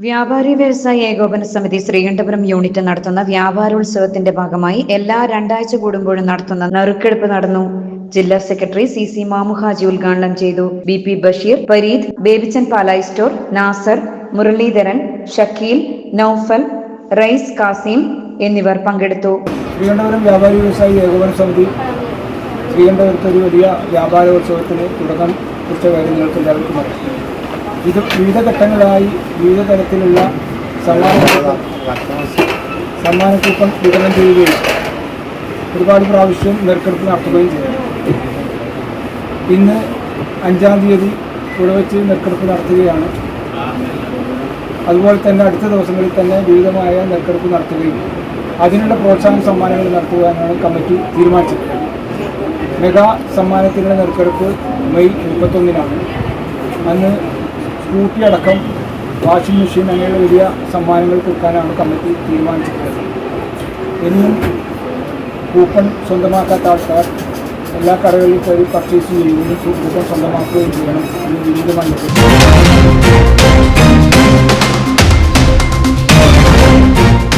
വ്യാപാരി വ്യവസായി ഏകോപന സമിതി ശ്രീകണ്ഠപുരം യൂണിറ്റ് നടത്തുന്ന വ്യാപാരോത്സവത്തിന്റെ ഭാഗമായി എല്ലാ 2 ആഴ്ച കൂടുമ്പോഴും നടത്തുന്ന നറുക്കെടുപ്പ് നടന്നു. ജില്ലാ സെക്രട്ടറി CC മാമുഹാജി ഉദ്ഘാടനം ചെയ്തു. BP ബഷീർ, ഫരീദ്, ബേബിച്ചൻ പാലായി സ്റ്റോർ, നാസർ, മുരളീധരൻ, ഷക്കീൽ, നൌഫൽ, റൈസ് കാസിം എന്നിവർ പങ്കെടുത്തു. ശ്രീകണ്ഠപുരം വ്യാപാരി വ്യവസായി ഏകോപന സമിതി ശ്രീകണ്ഠപുരത്ത് ഒരു വലിയ വ്യാപാരോത്സവത്തിന് തുടക്കം കുറിച്ച കാര്യങ്ങൾക്ക് എല്ലാവർക്കും അറിയാം. ഇത് വിവിധ ഘട്ടങ്ങളായി വിവിധ തരത്തിലുള്ള സമ്മാനക്കൂപ്പൺ വിതരണം ചെയ്യുകയും ഒരുപാട് പ്രാവശ്യം നറുക്കെടുപ്പ് നടത്തുകയും ചെയ്തു. ഇന്ന് 5-ാം തീയതി ഇവിടെ വെച്ച് നറുക്കെടുപ്പ് നടത്തുകയാണ്. അതുപോലെ തന്നെ അടുത്ത ദിവസങ്ങളിൽ തന്നെ വിവിധമായ നറുക്കെടുപ്പ് നടത്തുകയും അതിനുള്ള പ്രോത്സാഹന സമ്മാനങ്ങൾ നടത്തുവാനാണ് കമ്മിറ്റി തീരുമാനിച്ചിട്ടുള്ളത്. മെഗാ സമ്മാനത്തിനുള്ള നറുക്കെടുപ്പ് മെയ് 31-നാണ്. അന്ന് സ്കൂട്ടി അടക്കം വാഷിംഗ് മെഷീൻ അങ്ങനെയുള്ള വലിയ സമ്മാനങ്ങൾ കൊടുക്കാനാണ് കമ്മിറ്റി തീരുമാനിച്ചിട്ടുള്ളത്. ഇനിയും കൂപ്പൺ സ്വന്തമാക്കാത്ത ആൾക്കാർ എല്ലാ കടകളിലും കയറി പർച്ചേസ് ചെയ്യുകയും കൂപ്പൺ സ്വന്തമാക്കുകയും ചെയ്യണം എന്ന് വിനീതമായി